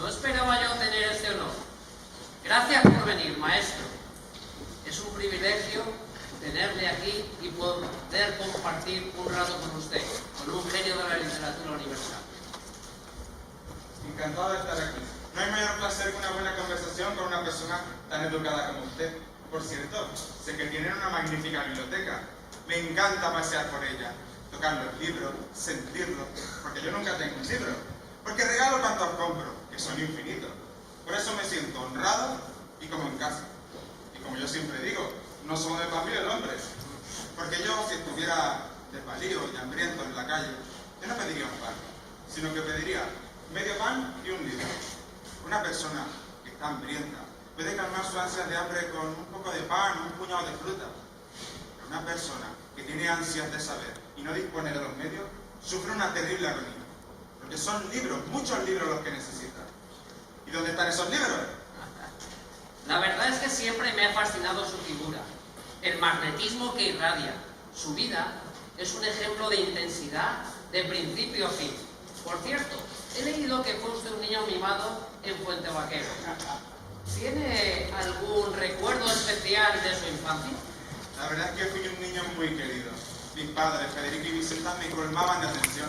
No esperaba yo tener este honor. Gracias por venir, maestro. Es un privilegio tenerle aquí y poder compartir un rato con usted, con un genio de la literatura universal. Encantado de estar aquí. No hay mayor placer que una buena conversación con una persona tan educada como usted. Por cierto, sé que tienen una magnífica biblioteca. Me encanta pasear por ella, tocar los libros, sentirlos, porque yo nunca tengo un libro. Porque regalo cuantos compro, que son infinitos. Por eso me siento honrado y como en casa. Y como yo siempre digo, no somos de desvarío el hombre. Porque yo, si estuviera desvalido y hambriento en la calle, yo no pediría un pan, sino que pediría medio pan y un libro. Una persona que está hambrienta puede calmar sus ansias de hambre con un poco de pan o un puñado de fruta. Pero una persona que tiene ansias de saber y no dispone de los medios, sufre una terrible agonía. Porque son libros, muchos libros los que necesitan. ¿Y dónde están esos libros? La verdad es que siempre me ha fascinado su figura, el magnetismo que irradia. Su vida es un ejemplo de intensidad de principio a fin. Por cierto, he leído que fue usted un niño mimado en Fuente Vaquero. ¿Tiene algún recuerdo especial de su infancia? La verdad es que fui un niño muy querido. Mis padres, Federico y Vicenta, me colmaban de atención.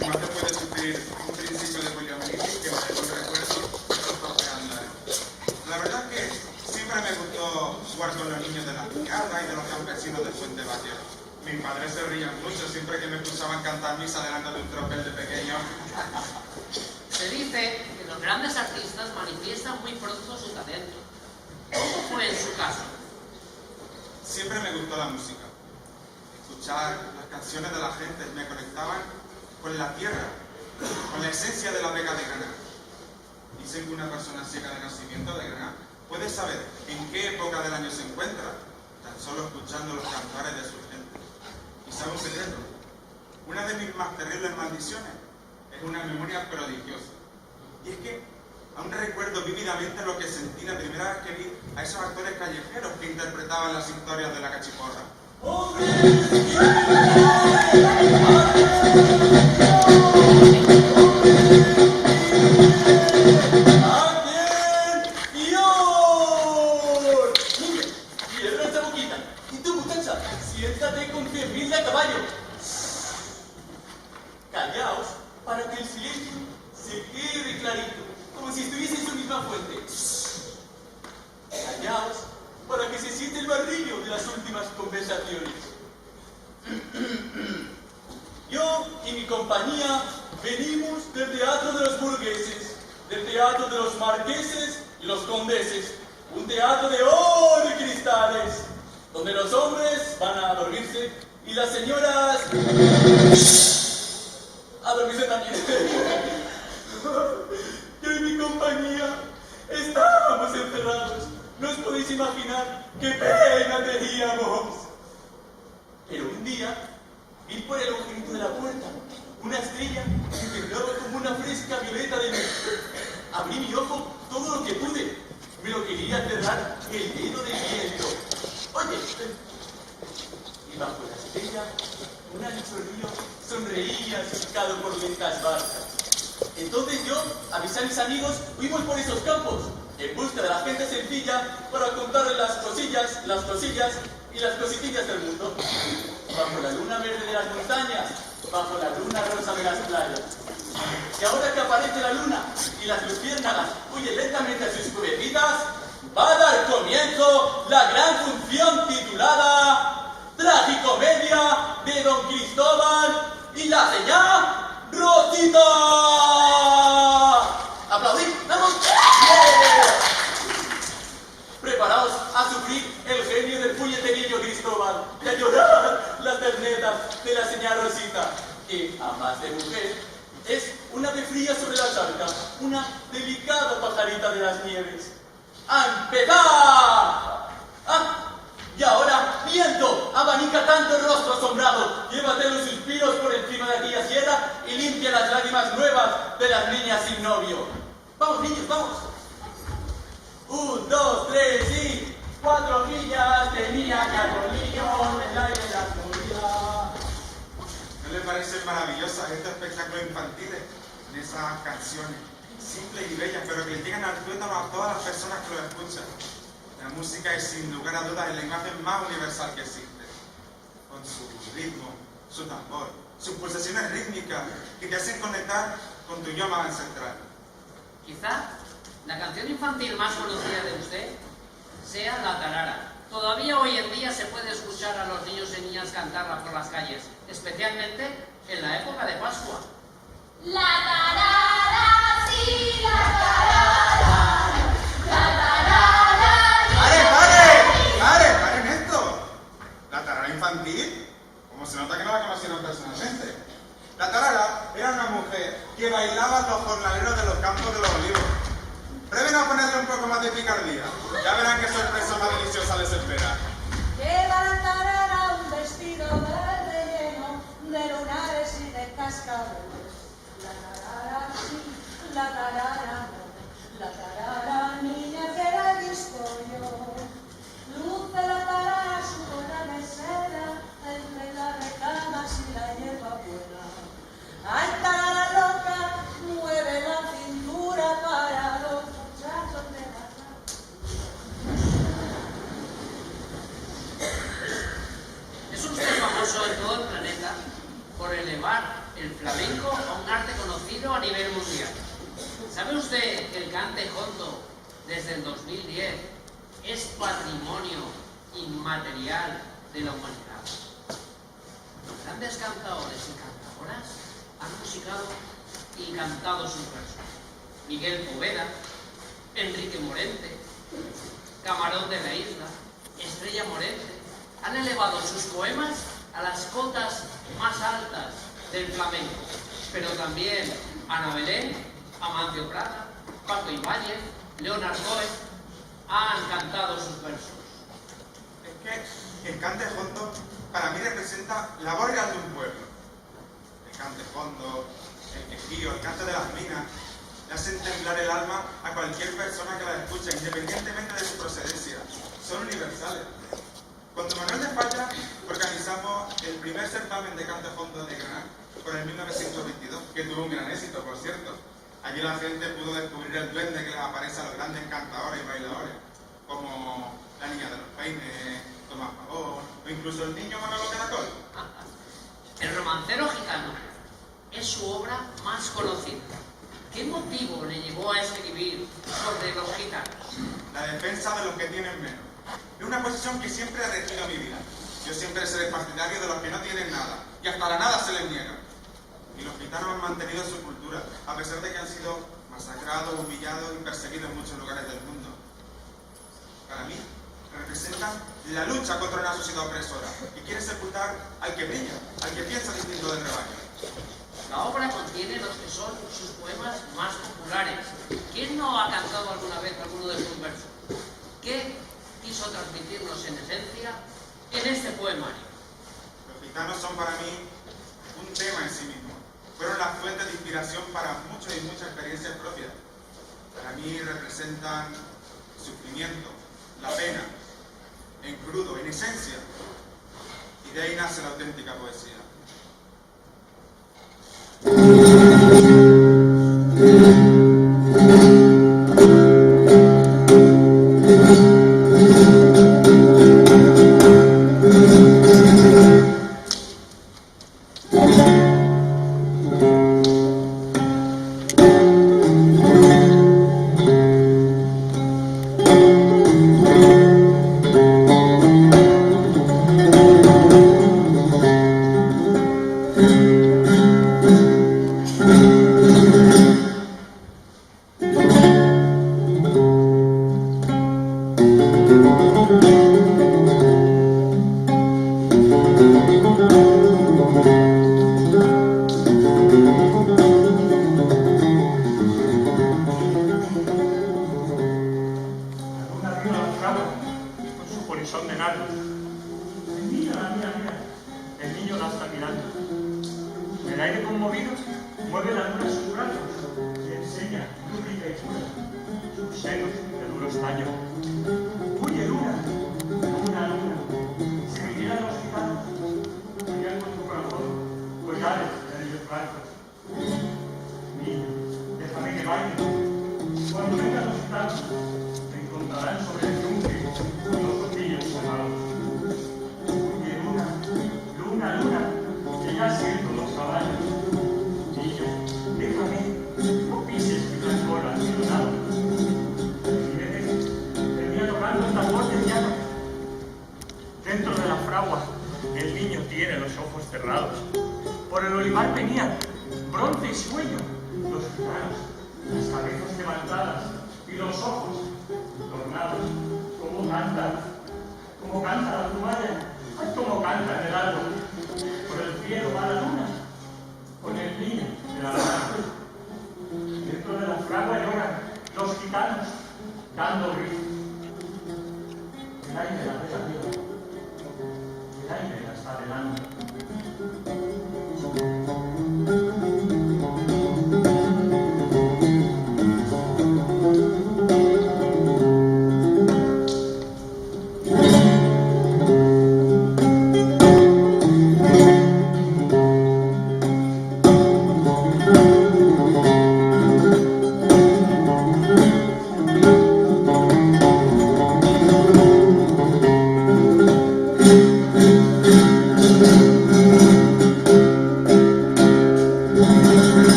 Y más después de sufrir un principio de poliomielitis que me dejó el recuerdo de la verdad es que siempre me gustó jugar con los niños de la piñata y de los campesinos de Fuente Vaquero. Mis padres se reían mucho siempre que me escuchaban cantar misa delante de un tropel de pequeño. Se dice que los grandes artistas manifiestan muy pronto su talento. ¿Cómo fue en su caso? Siempre me gustó la música. Escuchar las canciones de la gente me conectaban con la tierra, con la esencia de la Vega de Granada. Dicen que una persona ciega de nacimiento de Granada puede saber en qué época del año se encuentra, tan solo escuchando los cantares de su gente. Y sabe un secreto, una de mis más terribles maldiciones es una memoria prodigiosa. Y es que Aún recuerdo vívidamente lo que sentí la primera vez que vi a esos actores callejeros que interpretaban las historias de la cachiporra. Cierra esa boquita. Y tú, muchacha, siéntate con 100.000 de a caballo. Callaos para que el silencio se quede clarito, como si estuviese en su misma fuente. Callaos para que se siente el barrillo de las últimas conversaciones. Yo y mi compañía venimos del teatro de los burgueses, del teatro de los marqueses y los condeses, un teatro de oro y cristales, donde los hombres van a dormirse y las señoras a dormirse también. Yo y mi compañía estábamos encerrados. No os podéis imaginar qué pena teníamos. Pero un día vi por el agujerito de la puerta una estrella que temblaba como una fresca violeta de luz. Abrí mi ojo todo lo que pude. Me lo quería cerrar el dedo del viento. Oye, y bajo la estrella un ancho río sonreía surcado por lentas barcas. Entonces yo, avisé a mis amigos, fuimos por esos campos en busca de la gente sencilla para contarles las cosillas y las cositillas del mundo. Bajo la luna verde de las montañas, bajo la luna rosa de las playas. Y ahora que aparece la luna y las luciérnagas huyen lentamente a sus cubetitas, va a dar comienzo la gran función titulada Tragicomedia de Don Cristóbal y la señá Rosita. ¡Aplaudid! ¡Vamos! ¡Yeah! Preparaos a sufrir el genio del puñeterillo Cristóbal y a llorar las ternetas de la señá Rosita, que, a más de mujer, es una ave fría sobre la charca, una delicada pajarita de las nieves. ¡A empezar! Y ahora, viento, abanica tanto el rostro asombrado, llévate los suspiros por encima de aquella sierra y limpia las lágrimas nuevas de las niñas sin novio. ¡Vamos, niños, vamos! 1, 2, 3 y 4 hojillas tenía que arbolillo en el aire de la gloria. ¿No le parecen maravillosas estos espectáculos infantiles? En esas canciones simples y bellas, pero que llegan al tuétano a todas las personas que lo escuchan. La música es sin lugar a dudas la imagen más universal que existe. Con su ritmo, su tambor, sus pulsaciones rítmicas que te hacen conectar con tu idioma ancestral. Quizá la canción infantil más conocida de usted sea La Tarara. Todavía hoy en día se puede escuchar a los niños y niñas cantarla por las calles, especialmente en la época de Pascua. La tarara, sí, la tarara, la tarara. ¡Paren esto! ¿La tarara infantil? Como se nota que no la conocieron personalmente. La tarara era una mujer que bailaba los jornaleros de los campos de los olivos. Prueben a ponerle un poco más de picardía. Ya verán qué sorpresa más deliciosa les espera. Lleva la tarara un vestido verde lleno de lunares y de cascabeles. La tarara sí, la tarara no, la tarara niña que la he visto yo. Luce la tarara su bola de seda entre las recamas y la hierba buena. Ay, tarara loca, mueve la cintura para los muchachos de la Es usted famoso en todo el planeta por elevar el flamenco a un arte conocido a nivel mundial. ¿Sabe usted que el cante jondo desde el 2010 es patrimonio inmaterial de la humanidad? Los grandes cantadores y cantadoras han musicado y cantado sus versos. Miguel Poveda, Enrique Morente, Camarón de la Isla, Estrella Morente, han elevado sus poemas a las cotas más altas del flamenco, pero también Ana Belén, Amancio Prata, Paco Ibáñez, Leonard Cohen han cantado sus versos. Es que el cante jondo para mí representa la voz de un pueblo. El cante jondo, el quejío, el cante de las minas, le hacen temblar el alma a cualquier persona que la escuche, independientemente de su procedencia. Son universales. Cuando Manuel de Falla organizamos el primer certamen de canto fondo de Granada, por el 1922, que tuvo un gran éxito, por cierto. Allí la gente pudo descubrir el duende que les aparece a los grandes cantadores y bailadores, como la Niña de los Peines, Tomás Pavón, o incluso el niño Manolo Caracol. El romancero gitano es su obra más conocida. ¿Qué motivo le llevó a escribir sobre los gitanos? La defensa de los que tienen menos. Es una posición que siempre ha regido mi vida. Yo siempre seré partidario de los que no tienen nada, y hasta la nada se les niega. Y los gitanos han mantenido su cultura, a pesar de que han sido masacrados, humillados y perseguidos en muchos lugares del mundo. Para mí, representan la lucha contra una sociedad opresora, y quiere sepultar al que brilla, al que piensa distinto del rebaño. La obra contiene los que son sus poemas más populares. ¿Quién no ha cantado alguna vez alguno de sus versos? ¿Qué quiso transmitirnos en esencia en este poemario? Los gitanos son para mí un tema en sí mismo. Fueron las fuentes de inspiración para muchas y muchas experiencias propias. Para mí representan sufrimiento, la pena, en crudo, en esencia. Y de ahí nace la auténtica poesía.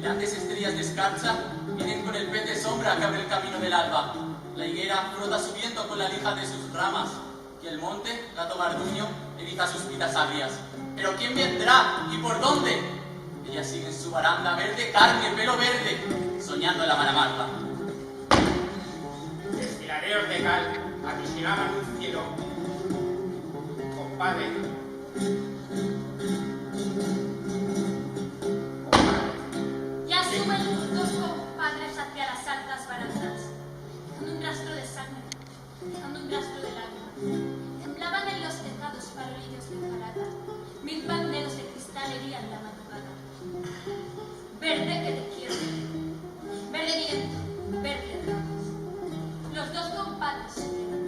Grandes estrellas de escarcha vienen con el pez de sombra que abre el camino del alba. La higuera frota su viento con la lija de sus ramas, y el monte, gato garduño, eriza sus pitas agrias. ¿Pero quién vendrá y por dónde? Ella sigue en su baranda, verde carne, pelo verde, soñando en la Maramarta. Desfiladeros de cal aficionaban un cielo. Compadre. Ya suben los dos compadres hacia las altas barandas, dejando un rastro de sangre, dejando un rastro de lágrimas. Temblaban en los tejados farolillos de hojalata, 1000 banderos de cristal herían la madrugada. Verde que te quiero, verde viento, verde ramas. Los dos compadres subieron.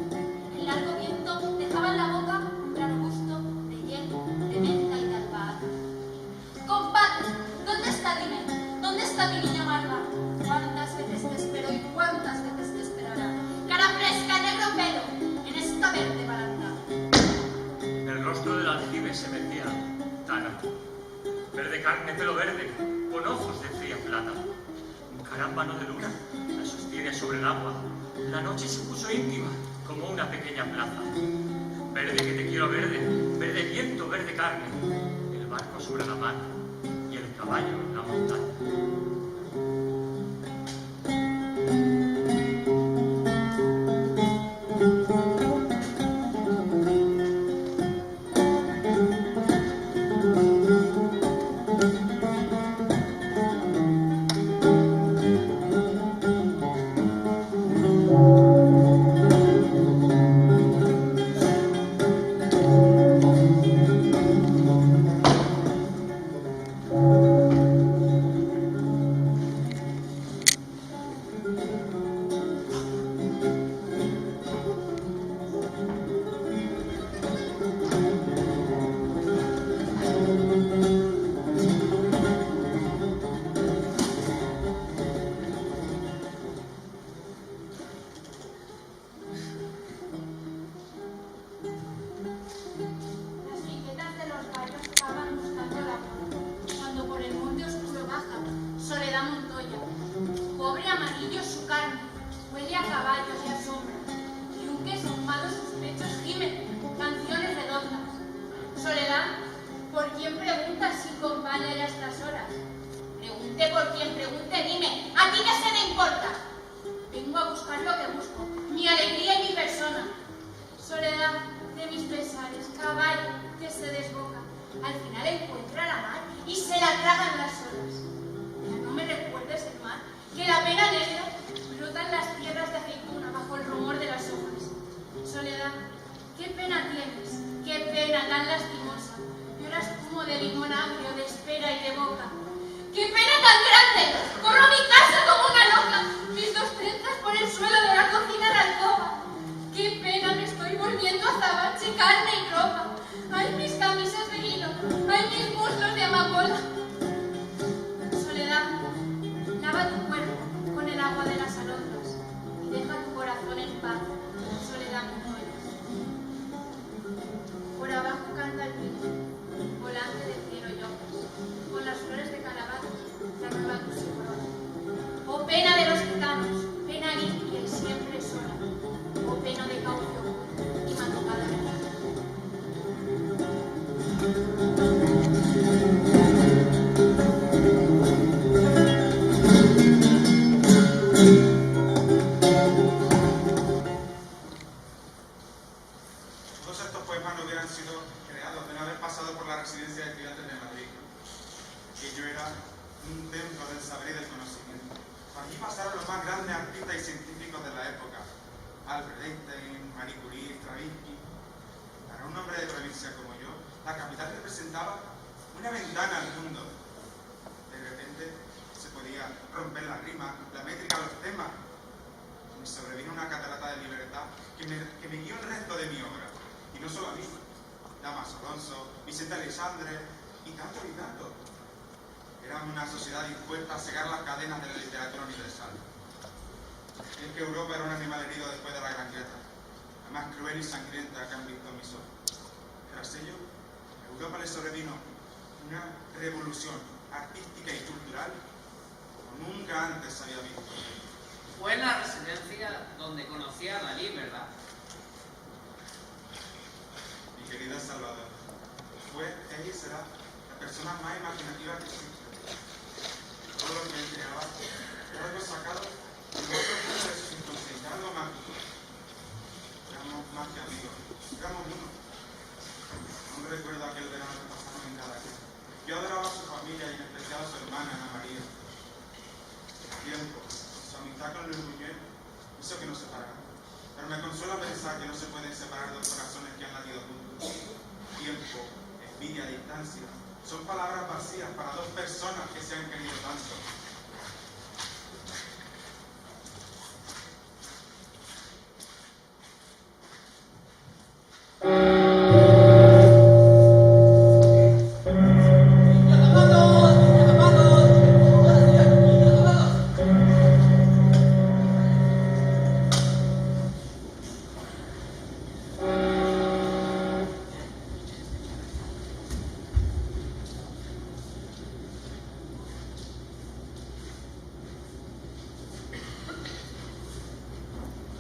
El largo viento dejaba en la boca un raro gusto de hielo, de menta y de albahaca. Compadre, ¿dónde está Dime? ¿Dónde está mi niña Marga? ¿Cuántas veces te espero y cuántas veces te esperará? Cara fresca, negro pelo, en esta verde baranda. El rostro del aljibe se mecía, Tana. Verde carne, pelo verde, con ojos de fría plata. Un carámbano de luna la sostiene sobre el agua. La noche se puso íntima, como una pequeña plaza. Verde que te quiero verde, verde viento, verde carne. El barco sobre la mar y el caballo en la montaña. Europa le sobrevino una revolución artística y cultural nunca antes había visto. Fue en la residencia donde conocí a Dalí, ¿verdad? Mi querida Salvador, ella será la persona más imaginativa que existe. Todo lo que entregaba era algo sacado de otro mundo de su inconsciencia, algo mágico. Éramos más que amigos, éramos uno. Aún recuerdo aquel verano que pasamos en Caracas. Yo adoraba a su familia y en especial a su hermana, Ana María. El tiempo, su amistad con Luis Buñuel, hizo que nos separáramos. Pero me consuela pensar que no se pueden separar dos corazones que han latido juntos. Tiempo, envidia, distancia, son palabras vacías para dos personas que se han querido tanto.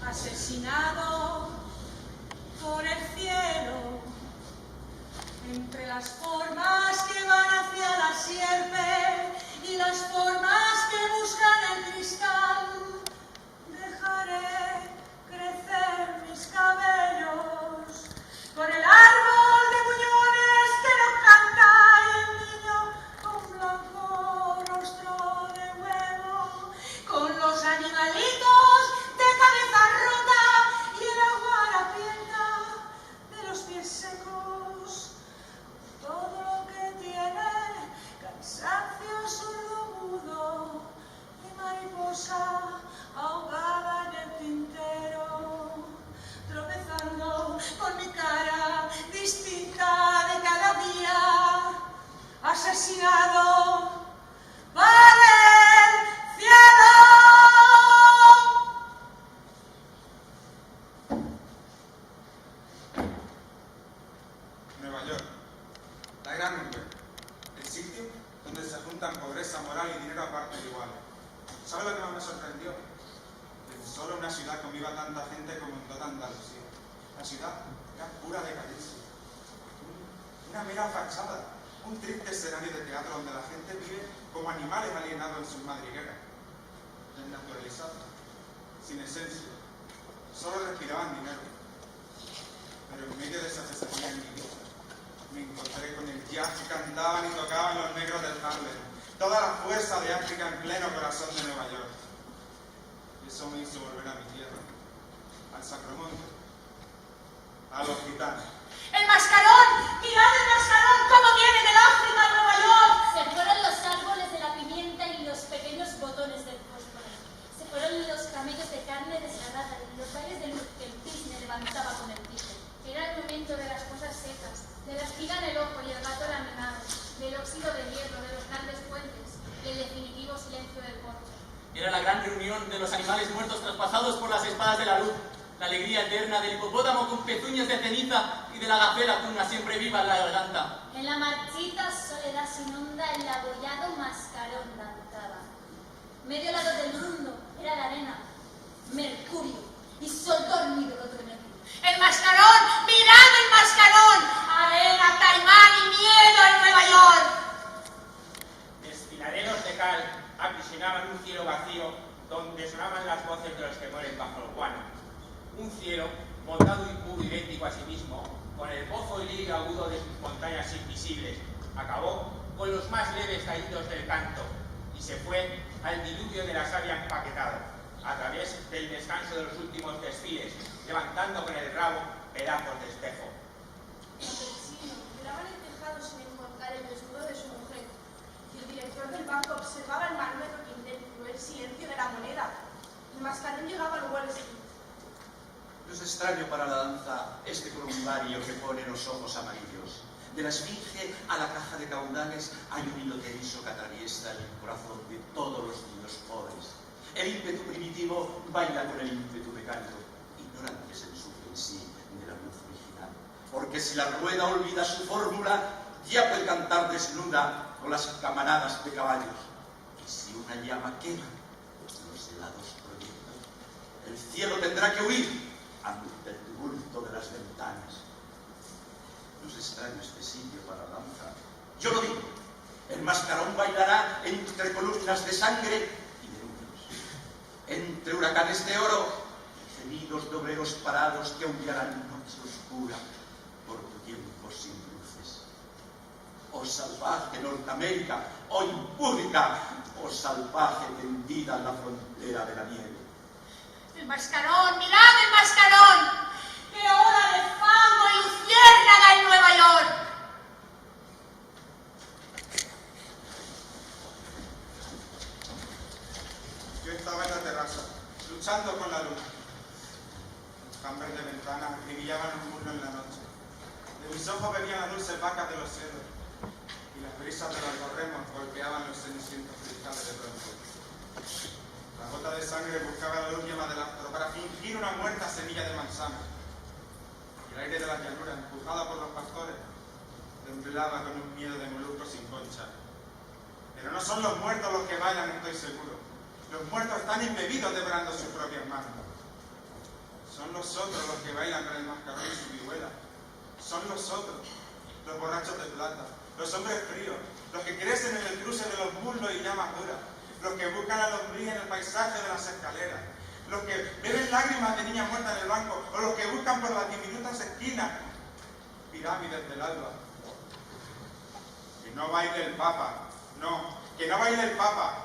Asesinado por el cielo, entre las formas que van hacia la sierpe y las formas que buscan el cristal, dejaré crecer mis cabellos con el árbol de buñones que no canta y el niño con blanco rostro de huevo, con los animalitos de cabeza rota y el agua harapienta de los pies secos, todo lo que tiene cansancio sordo-mudo y mariposa ahogada en el tintero, tropezando con mi cara distinta de cada día, asesinado por el cielo. Nueva York, la gran urbe, el sitio donde se juntan pobreza moral y dinero a partes iguales. ¿Sabe lo que más me sorprendió? Que solo una ciudad conviva tanta gente como en toda Andalucía. La ciudad era pura decadencia. Una mera fachada, un triste escenario de teatro donde la gente vive como animales alienados en sus madrigueras, desnaturalizados, sin esencia, solo respiraban dinero. Pero en medio de esa cesaría en mi vida, me encontré con el jazz que cantaban y tocaban los negros del Harlem, toda la fuerza de África en pleno corazón de Nueva York. Y eso me hizo volver a mi tierra, al Sacromonte, a los gitanos. ¡El mascarón! ¡Mirad el mascarón! ¡Cómo viene del África a Nueva York! Se fueron los árboles de la pimienta y los pequeños botones del fósforo. Se fueron los camellos de carne desgarrada y los rayos de luz que el cisne levantaba con el tigre. Era el momento de las cosas secas, de la espiga en el ojo y el gato laminado, del óxido de hierro, de los grandes puentes, del definitivo silencio del corte. Era la gran reunión de los animales muertos traspasados por las espadas de la luz, la alegría eterna del hipopótamo con pezuñas de ceniza y de la gacela con una siempre viva en la garganta. En la marchita soledad sin onda el abollado mascarón danzaba. Medio lado del mundo era la arena, mercurio y sol dormido lo dormía. ¡El mascarón! ¡Mirad el mascarón! ¡Arena, caimán y miedo en Nueva York! Desfiladeros de cal aprisionaban un cielo vacío donde sonaban las voces de los que mueren bajo el guano. Un cielo montado y puro idéntico a sí mismo, con el pozo y lirio agudo de sus montañas invisibles, acabó con los más leves taídos del canto y se fue al diluvio de la savia empaquetado, a través del descanso de los últimos desfiles, levantando con el rabo pedazos de espejo. El campesino lloraba en el tejado sin encontrar el desnudo de su mujer, y el director del banco observaba el manómetro que intensificó el silencio de la moneda. El mascarón llegaba al Wall Street. No es extraño para la danza este columbario que pone los ojos amarillos. De la esfinge a la caja de caudales hay un hilo tenso que atraviesa el corazón de todos los niños pobres. El ímpetu primitivo baila con el ímpetu de canto, ignorantes en su en sí de la luz original. Porque si la rueda olvida su fórmula, ya puede cantar desnuda con las camaradas de caballos. Y si una llama llama quema, los helados proyectan. El cielo tendrá que huir ante el tumulto de las ventanas. No es extraño este sitio para danza. Yo lo digo, el mascarón bailará entre columnas de sangre y de números, entre huracanes de oro y gemidos de obreros parados que aullarán noche oscura por tu tiempo sin luces. Oh salvaje Norteamérica, oh impúdica, oh salvaje tendida en la frontera de la nieve. El mascarón, mirad el mascarón. ¡Qué ola de fango y luciérnaga en Nueva York! Yo estaba en la terraza, luchando con la luna. Los cambres de ventanas acribillaban un muslo en la noche. De mis ojos venían las dulces vacas de los cielos, y las brisas de los remos golpeaban los cenicientos cristales de bronce. La gota de sangre buscaba la luz llama del astro para fingir una muerta semilla de manzana. Y el aire de la llanura, empujada por los pastores, temblaba con un miedo de molusco sin concha. Pero no son los muertos los que bailan, estoy seguro. Los muertos están embebidos devorando sus propias manos. Son los otros los que bailan con el mascarón y su vihuela. Son los otros, los borrachos de plata, los hombres fríos, los que crecen en el cruce de los muslos y llamas duras, los que buscan la lombriz en el paisaje de las escaleras, los que beben lágrimas de niñas muertas en el banco, o los que buscan por las diminutas esquinas pirámides del alba. Que no baile el Papa, no, que no baile el Papa,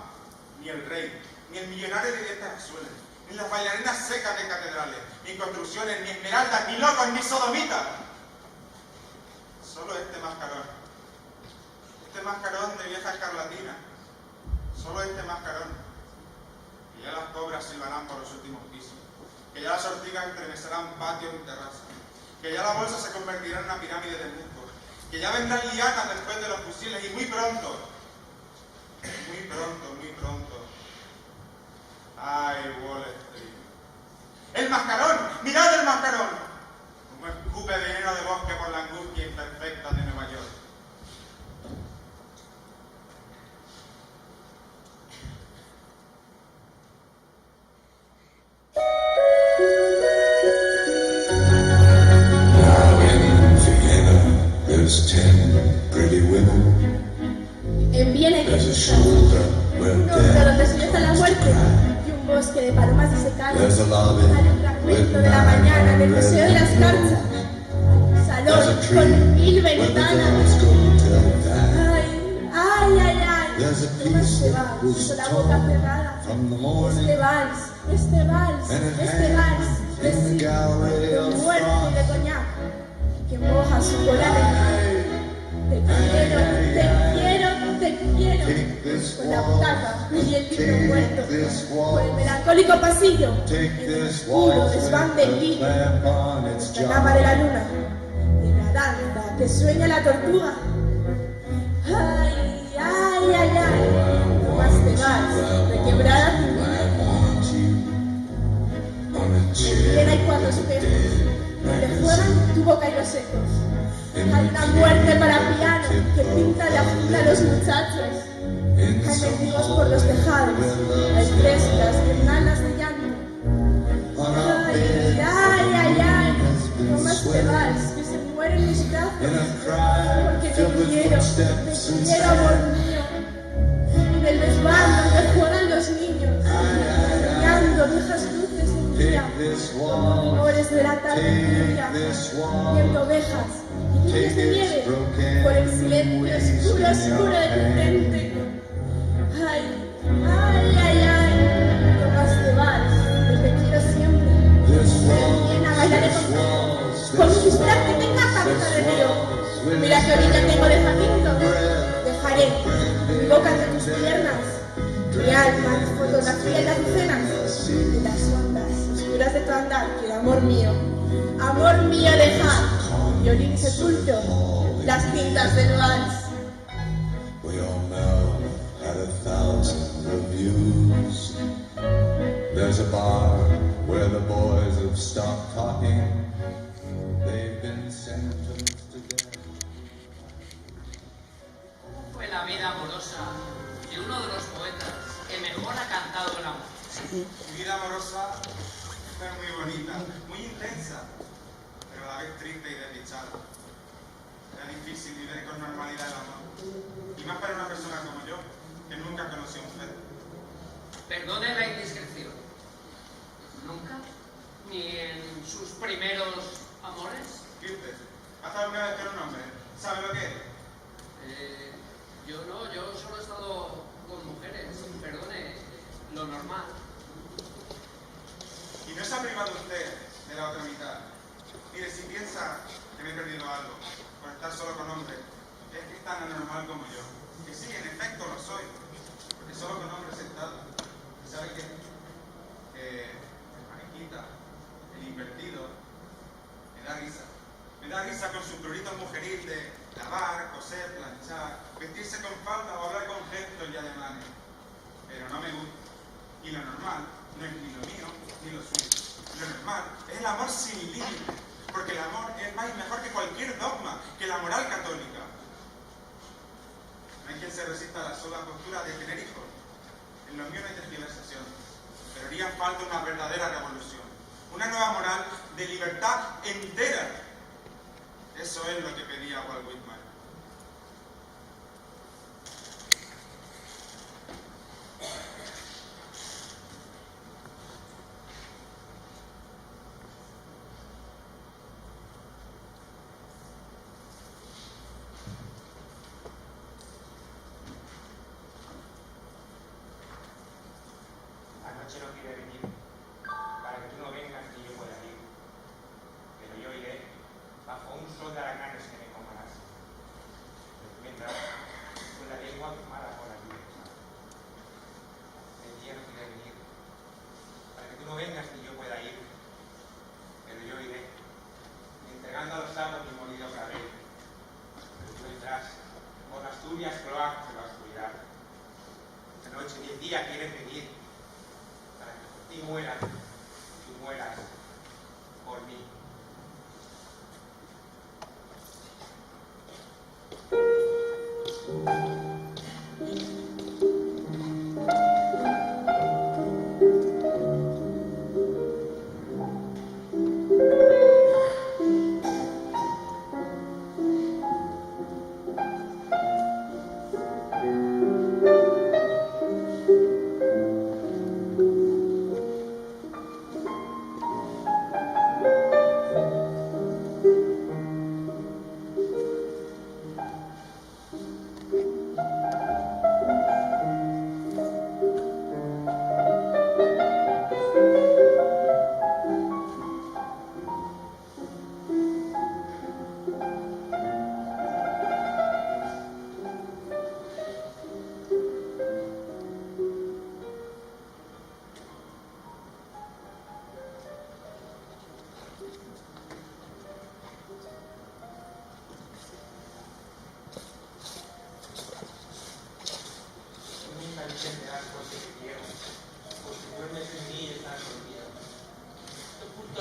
ni el rey, ni el millonario de dientes azules, ni las bailarinas secas de catedrales, ni construcciones, ni esmeraldas, ni locos, ni sodomitas. Solo este mascarón de vieja escarlatina, solo este mascarón, que ya las cobras silbarán por los últimos pisos, que ya las ortigas estremecerán patios y terrazas, que ya la bolsa se convertirá en una pirámide de musgo, que ya vendrán lianas después de los fusiles y muy pronto, ay, Wall Street. ¡El mascarón! ¡Mirad el mascarón! Como escupe veneno de bosque por la angustia imperfecta de Nueva York. Now in Vienna, there's 10 pretty women. En Viena hay There's a 10 shoulder where un hombre death donde se besa la muerte y un bosque de palomas disecadas. There's a lobby Hay un fragmento de la mañana en el Museo de las Carchas. Salón con 1000 ventanas. Ay. There's a Tomás piece se that va, was con la boca torn cerrada. from the morning, Este vals and it de hangs in the sí, gallery de of muerte y de frost. coñac, que moja su cola de te quiero, Take this con la waltz, butaca y el libro take muerto, this por el waltz, melancólico pasillo, take el this oscuro waltz desván with del the brillo, lamp on its la cama de la jaw. luna, de la danza que sueña la tortuga. Ay, no más te vas, de quebrada tu vida. En Viena hay 4 espejos, donde juegan tu boca y los ecos. Hay una muerte para piano que pinta de azul a los muchachos. Hay mendigos por los tejados, hay frescas y hermanas de llanto. Ay, no más te vas, que se mueren mis brazos. Porque te quiero, amor mío. En el desván donde juegan los niños, soñando viejas luces en día, como rumores de la tarde fría, viendo ovejas y niños de nieve por el silencio oscuro de tu frente. Ay, no más te vas, que te quiero siempre. En Viena bailaré con un disfraz que tenga cabeza de río. Mira qué orilla tengo de Jacinto. Dejaré mi boca entre tus piernas, mi alma en fotografía en las escenas de las ondas oscuras de tu andar, que amor mío, deja violín y sepulcro, las cintas del vals. We all know had 1,000 reviews. There's a bar where the boys have stopped talking. They've been sentenced to death. ¿Cómo fue la vida amorosa de uno de los poetas que mejor llamado el amor. Mi vida amorosa fue muy bonita, muy intensa, pero a la vez triste y desdichada. Era difícil vivir con normalidad el amor, y más para una persona como yo, que nunca conoció un feto. Perdone la indiscreción. ¿Nunca? ¿Ni en sus primeros amores? ¿Viste? ¿Has estado alguna vez con un hombre? ¿Sabe lo que es? Yo no, yo solo he estado con mujeres. Perdone, lo normal. ¿Y no se ha privado usted de la otra mitad? Mire, si piensa que me he perdido algo por estar solo con hombres, es que es tan anormal como yo. Que sí, en efecto lo soy, porque solo con hombres he estado. ¿Y sabe qué? Que el mariquita, el invertido, me da risa. Me da risa con su prurito mujeril de lavar, coser, planchar, vestirse con falda o hablar con gestos y ademanes. Pero no me gusta. Y lo normal no es ni lo mío ni lo suyo. Lo normal es el amor sin límite, porque el amor es más y mejor que cualquier dogma, que la moral católica. No hay quien se resista a la sola postura de tener hijos. En lo mío no hay tergiversación, pero haría falta una verdadera revolución. Una nueva moral de libertad entera. Eso es lo que pedía Walt Whitman. Anoche no quiere venir, para que tú no vengas ni yo pueda ir. Pero yo iré bajo un sol de alacranes que me comerás. Mientras, con la lengua quemada por la lluvia. El día no quiere venir, para que tú no vengas ni yo pueda ir. Pero yo iré, entregando a los amos mi molido clavel. Pero tú vendrás, por las turbias cloacas de la oscuridad. Esta noche ni el día quieren venir, para que por ti mueran, tú mueras por mí.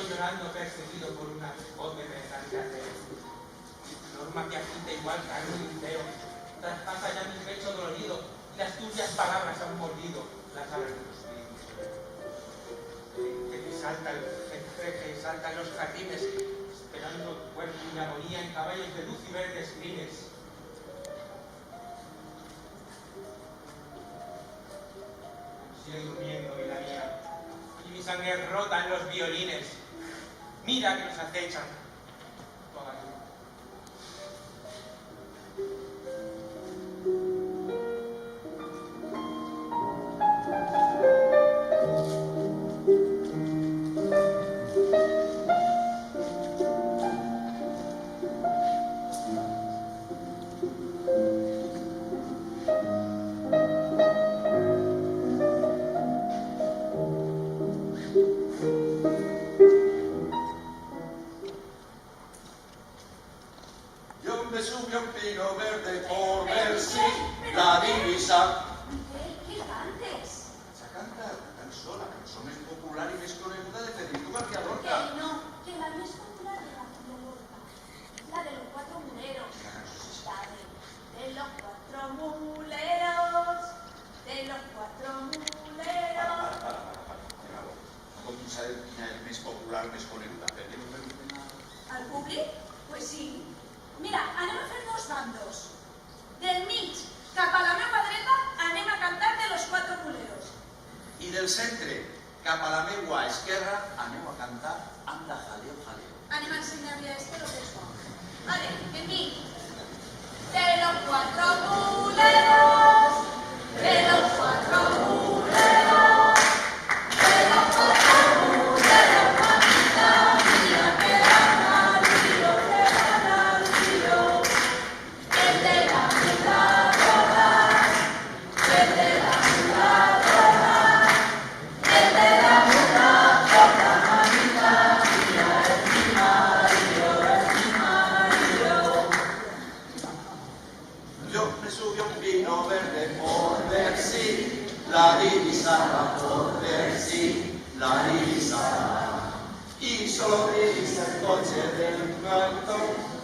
Llorando perseguido por una voz de mensajería. Norma que agita igual carne y feo, traspasa ya mi pecho dolorido y las turbias palabras han mordido las alas de los libros. Que te salta el jefe, saltan los jardines, esperando tu cuerpo y la agonía en caballos de luz y verdes crines. Sigue durmiendo vida mía, y mi sangre rota en los violines. Mira que nos acechan. Toda tú. Sube un pino verde por ver si la divisa. ¿Qué cantes? Esa canta tan sola, canción es popular y desconeguda de Federico García Que Lorca. no, que la más popular de García Lorca. La de los cuatro muleros. La de los cuatro muleros. De los cuatro muleros. del centre cap a la meua esquerra aneu a cantar Anda, jaleo, jaleo. Anem a ensenyar-li a este lo que es bo. Vale, en mí. De los cuatro buleros, de los cuatro buleros, de los cuatro buleros, mamita mía, que van al río, el de la mula roja, el de la mula roja, el de la mula roja, mamita mía, es mi marido, es mi marido. Yo me subí a un pino verde por ver si la divisaba, por ver si la divisaba. Y solo divisé el coche del muerto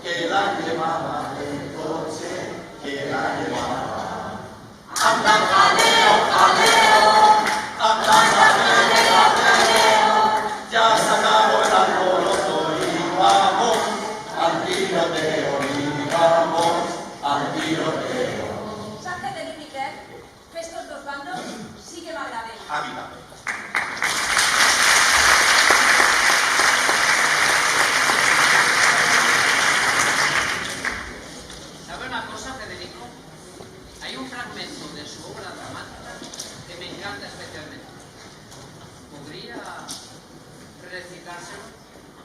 que la llevaba, el coche que la llevaba. Anda, jaleo, jaleo, anda, jaleo, jaleo, ya se acabó el alboroto y vamos al tiroteo, y vamos al tiroteo. Saps què t'he dit, Miquel? Que estos dos bandos sí que m'agraden. A mi també. ¿Sabe una cosa, Federico? Hay un fragmento de su obra dramática que me encanta especialmente. ¿Podría recitárselo?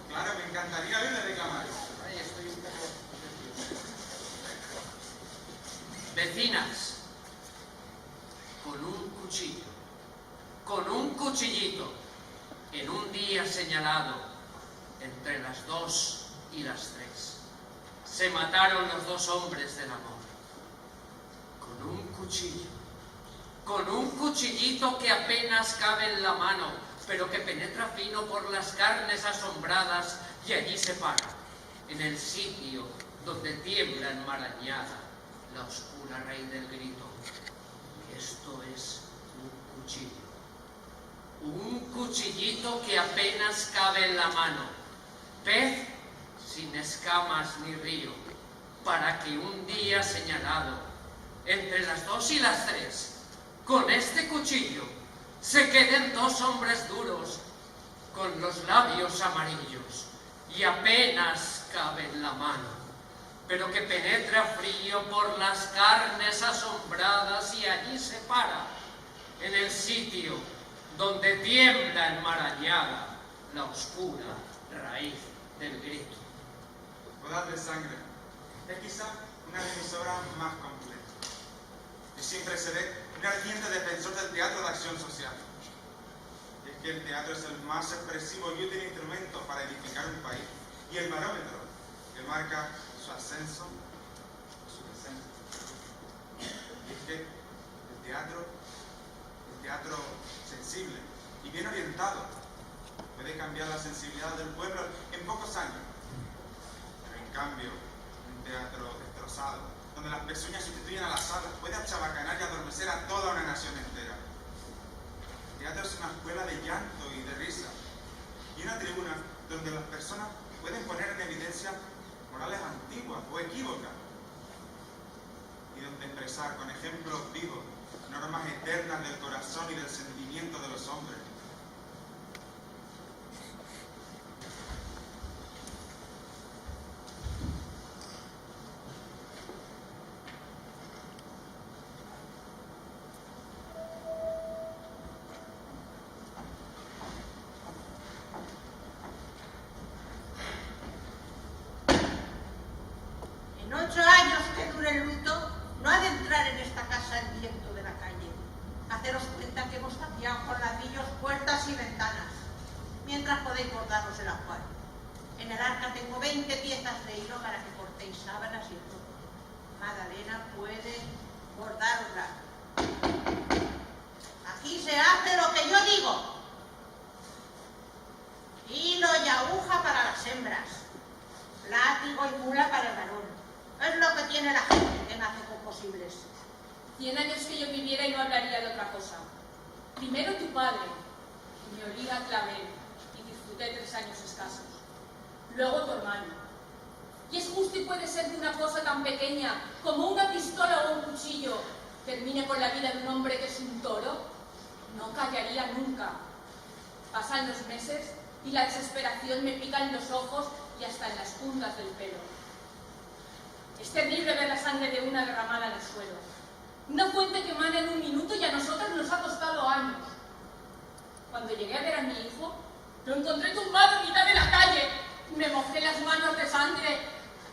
Claro, me encantaría oírle declamar. Ay, estoy un poco nervioso. Vecinas, con un cuchillito, en un día señalado, entre las 2 y las 3, se mataron los dos hombres del amor. Con un cuchillito que apenas cabe en la mano, pero que penetra fino por las carnes asombradas y allí se para, en el sitio donde tiembla enmarañada la oscura raíz del grito. Y esto es un cuchillo. Un cuchillito que apenas cabe en la mano. Pez sin escamas ni río, para que un día señalado, entre las 2 y las 3, con este cuchillo, se queden dos hombres duros, con los labios amarillos, y apenas cabe en la mano, pero que penetra frío por las carnes asombradas y allí se para, en el sitio donde tiembla enmarañada la oscura raíz del grito. Bodas de sangre. Es quizá una de mis obras más completas. Y siempre seré un ardiente defensor del teatro de acción social. Y es que el teatro es el más expresivo y útil instrumento para edificar un país, y el barómetro que marca su ascenso y su descenso. Y es que el teatro sensible y bien orientado puede cambiar la sensibilidad del pueblo en pocos años. Pero en cambio, un teatro destrozado, donde las pezuñas sustituyen a las alas, puede achabacanar y adormecer a toda una nación entera. El teatro es una escuela de llanto y de risa, y una tribuna donde las personas pueden poner en evidencia morales antiguas o equívocas, y donde expresar con ejemplos vivos normas eternas del corazón y del sentimiento de los hombres. En 8 años que dure el luto, no ha de entrar en esta casa el viento de la calle. Haceros cuenta que hemos tapiado con ladrillos puertas y ventanas, mientras podéis bordaros el ajuar. En el arca tengo 20 piezas de hilo para que cortéis sábanas y ropa. Magdalena puede bordárosla. Aquí se hace lo que yo digo. Hilo y aguja para las hembras, látigo y mula para el varón. Es lo que tiene la gente que nace con posibles. 100 años que yo viviera y no hablaría de otra cosa. Primero tu padre, que me obliga a clavel y disfruté 3 años escasos. Luego tu hermano. ¿Y es justo y puede ser que una cosa tan pequeña como una pistola o un cuchillo termine con la vida de un hombre que es un toro? No callaría nunca. Pasan los meses y la desesperación me pica en los ojos y hasta en las puntas del pelo. Es terrible ver la sangre de una derramada en el suelo. Una fuente que emana en un minuto y a nosotros nos ha costado años. Cuando llegué a ver a mi hijo, lo encontré tumbado en mitad de la calle. Me mojé las manos de sangre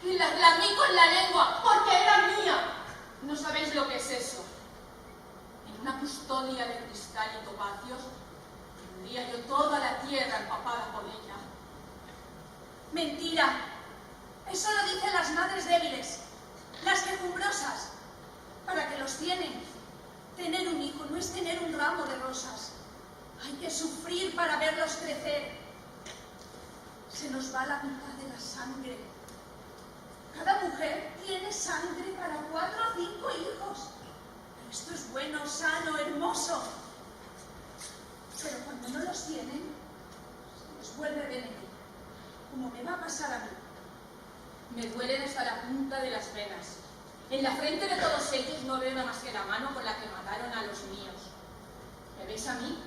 y las lamí con la lengua porque era mía. No sabéis lo que es eso. En una custodia de cristal y topacios, tendría yo toda la tierra empapada con ella. Mentira. Eso lo dicen las madres débiles, las quejumbrosas. ¿Para qué los tienen? Tener un hijo no es tener un ramo de rosas. Hay que sufrir para verlos crecer. Se nos va la mitad de la sangre. Cada mujer tiene sangre para 4 o 5 hijos. Pero esto es bueno, sano, hermoso. Pero cuando no los tienen, se les vuelve veneno, como me va a pasar a mí. Me duelen hasta la punta de las venas. En la frente de todos ellos no veo nada más que la mano con la que mataron a los míos. ¿Me veis a mí?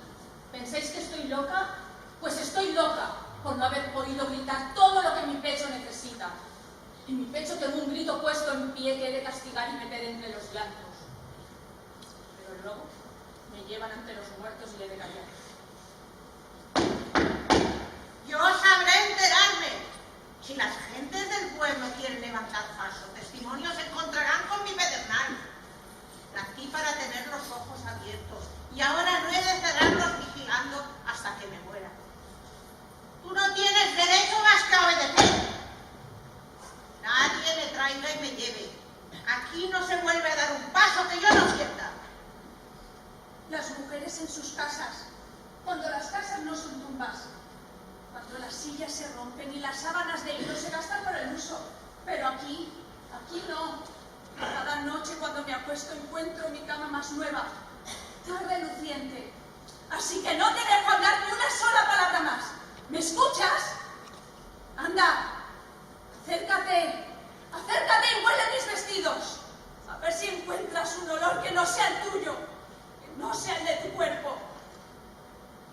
¿Pensáis que estoy loca? Pues estoy loca por no haber podido gritar todo lo que mi pecho necesita. En mi pecho tengo un grito puesto en pie que he de castigar y meter entre los llantos. Pero luego me llevan ante los muertos y he de callar. Yo sabré enterarme. Si las gentes del pueblo quieren levantar falsos testimonios, se encontrarán con mi pedernal. Nací para tener los ojos abiertos y ahora no he de cerrarlos vigilando hasta que me muera. Tú no tienes derecho más que a obedecer. Nadie me traiga y me lleve. Aquí no se vuelve a dar un paso que yo no sienta. Las mujeres en sus casas, cuando las casas no son tumbas, cuando las sillas se rompen y las sábanas de hilo se gastan por el uso. Pero aquí no. Cada noche cuando me acuesto encuentro mi cama más nueva, tan reluciente. Así que no te dejo hablar ni una sola palabra más. ¿Me escuchas? Anda, acércate y huele mis vestidos. A ver si encuentras un olor que no sea el tuyo, que no sea el de tu cuerpo.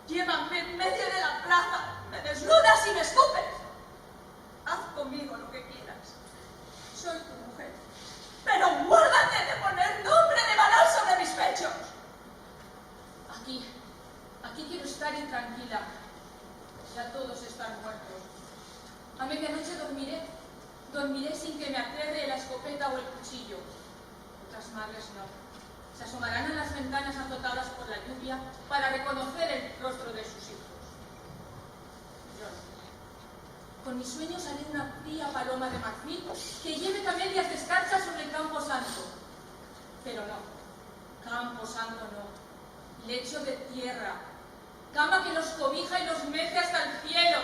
Llévame en medio de la plaza, me desnudas y me escupes. Haz conmigo lo que quieras. Soy tu mujer. Pero guárdate de poner nombre de valor sobre mis pechos. Aquí quiero estar intranquila. Ya todos están muertos. A medianoche dormiré sin que me aterre la escopeta o el cuchillo. Otras madres no. Se asomarán a las ventanas azotadas por la lluvia para reconocer el rostro de sus hijos. Yo no. Con mis sueños haré una fría paloma de marfil que lleve camelias descalzas sobre el campo santo. Pero no, campo santo no. Lecho de tierra, cama que los cobija y los mece hasta el cielo.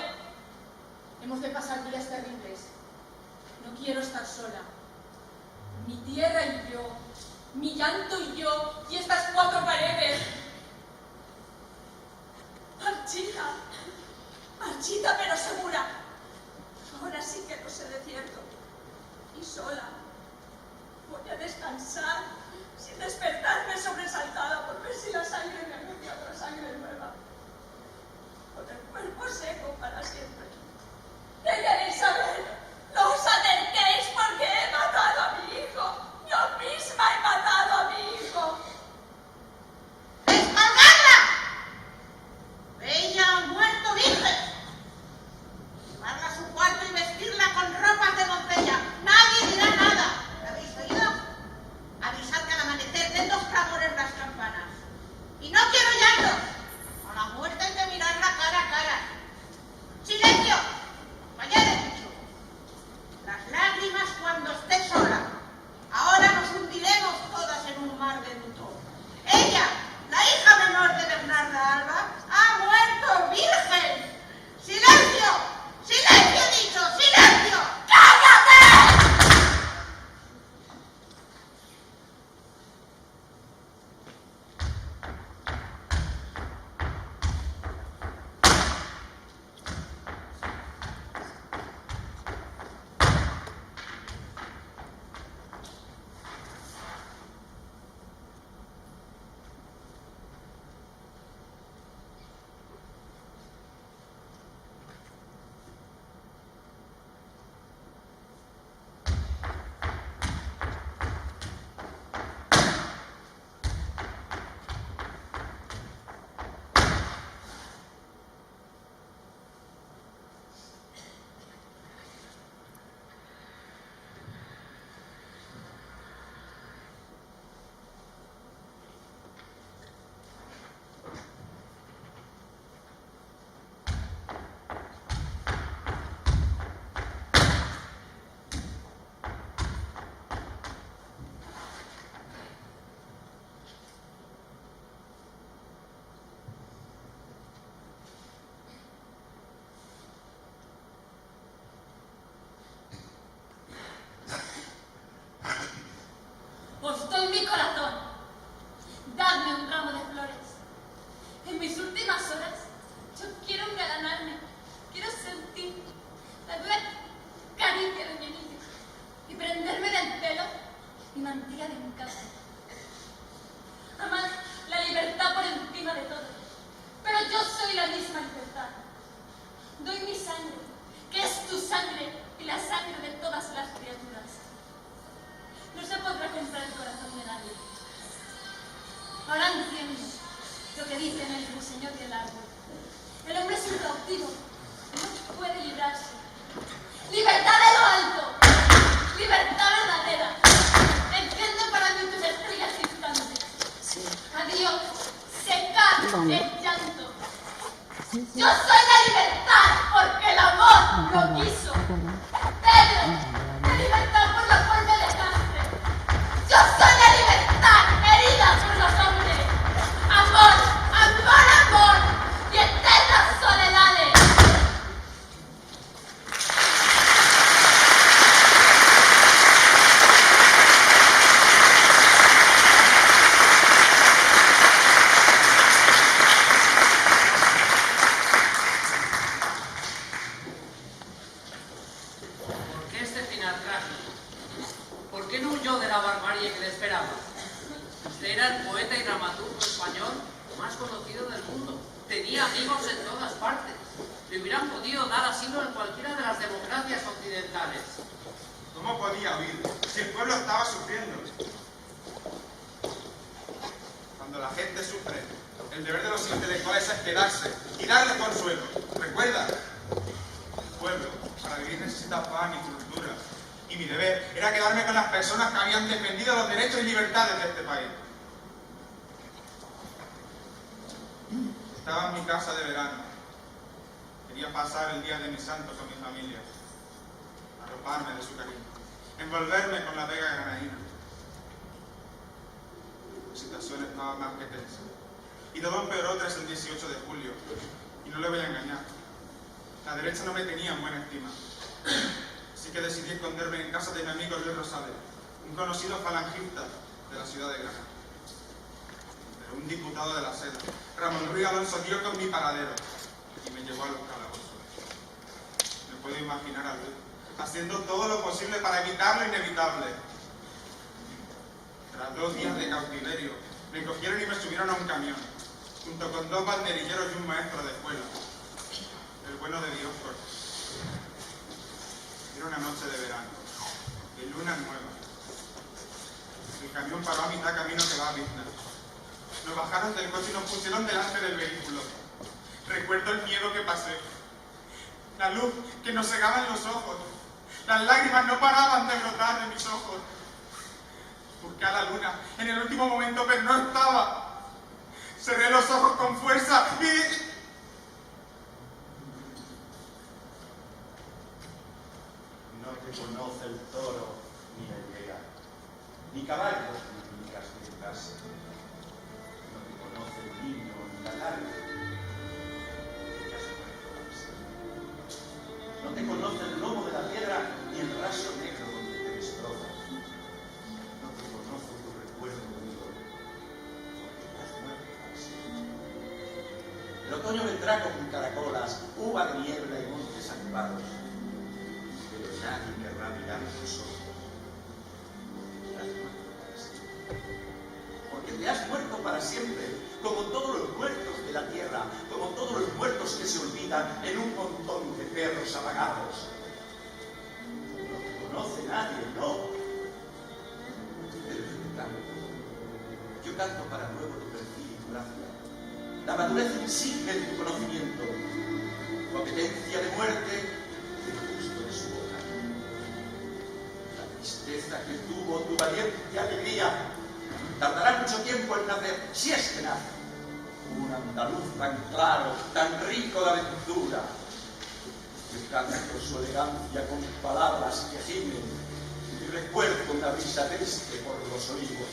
Hemos de pasar días terribles. No quiero estar sola. Mi tierra y yo, mi llanto y yo, y estas 4 paredes. Marchita pero segura. Ahora sí que no sé de cierto. Y sola. Voy a descansar sin despertarme sobresaltada por ver si la sangre me anuncia otra sangre nueva. Con el cuerpo seco para siempre. ¿Qué queréis saber? No os acerquéis porque he matado a mi hijo. Yo misma he matado a mi hijo. ¡Descolgarla! Ella ha muerto virgen. Llevarla a su cuarto y vestirla con ropas de doncella. Nadie dirá nada. ¿Lo habéis oído? Avisad que al amanecer den 2 clamores las campanas. Y no manantial en casa. Amas la libertad por encima de todo, pero yo soy la misma libertad. Doy mi sangre, que es tu sangre y la sangre de todas las criaturas. No se podrá comprar el corazón de nadie. Ahora entiendo lo que dice en el ruiseñor del árbol. El hombre es un cautivo, no puede librarse. ¡Libertad de lo alto! ¡Libertad verdadera! Enciende para mí tus estrellas distantes. Adiós, secad el llanto. Yo soy la libertad porque el amor lo quiso. Pedro, la libertad por la cual me dejaste. Yo soy la libertad herida por los hombres. Amor, amor, amor y eternas soledades. ¿Por qué este final trágico? ¿Por qué no huyó de la barbarie que le esperaba? Usted era el poeta y dramaturgo español más conocido del mundo. Tenía amigos en todas partes. Le hubieran podido dar asilo en cualquiera de las democracias occidentales. ¿Cómo podía huir si el pueblo estaba sufriendo? Cuando la gente sufre, el deber de los intelectuales es quedarse y darle consuelo. ¿Recuerda? El pueblo, para vivir, necesita pan y cultura. Y mi deber era quedarme con las personas que habían defendido los derechos y libertades de este país. Estaba en mi casa de verano. Quería pasar el día de mi santo con mi familia. Arroparme de su cariño. Envolverme con la vega granadina. La situación estaba más que tensa. Y todo empeoró tras el 18 de julio. Y no le voy a engañar. La derecha no me tenía en buena estima. Así que decidí esconderme en casa de mi amigo Luis Rosales, un conocido falangista de la ciudad de Granada. Pero un diputado de la Seda, Ramón Ruiz Alonso, dio con mi paradero y me llevó a los calabozos. Me puedo imaginar a Luis haciendo todo lo posible para evitar lo inevitable. Tras 2 días de cautiverio, me cogieron y me subieron a un camión, junto con 2 banderilleros y un maestro de escuela, el bueno de Dios. Era una noche de verano, de luna nueva. El camión paró a mitad camino que va a Vizna. Nos bajaron del coche y nos pusieron delante del vehículo. Recuerdo el miedo que pasé, la luz que nos cegaba en los ojos. Las lágrimas no paraban de brotar de mis ojos. Busqué a la luna en el último momento, pero no estaba. Cerré los ojos con fuerza y... No te conoce el toro ni la higuera, ni caballos ni fincas de tu casa. No te conoce el niño ni la tarde, que has muerto para siempre. No te conoce el lomo de la piedra ni el raso negro donde te destrozas. No te conoce tu recuerdo mío, porque te has muerto para siempre. El otoño vendrá con caracolas, uva de niebla y montes animados. Nadie querrá mirar tus ojos, porque te has muerto para siempre, como todos los muertos de la tierra, como todos los muertos que se olvidan en un montón de perros apagados. No te conoce nadie, no. Pero yo canto para nuevo tu perfil y tu gracia. La madurez insigne de tu conocimiento, tu apetencia de muerte, tristeza que tuvo tu valiente alegría. Tardará mucho tiempo en nacer, si es que nace, un andaluz tan claro, tan rico de aventura, que canta con su elegancia con palabras que gimen y recuerda una brisa triste por los olivos.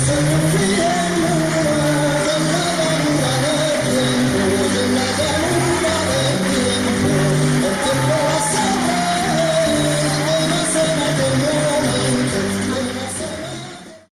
Listen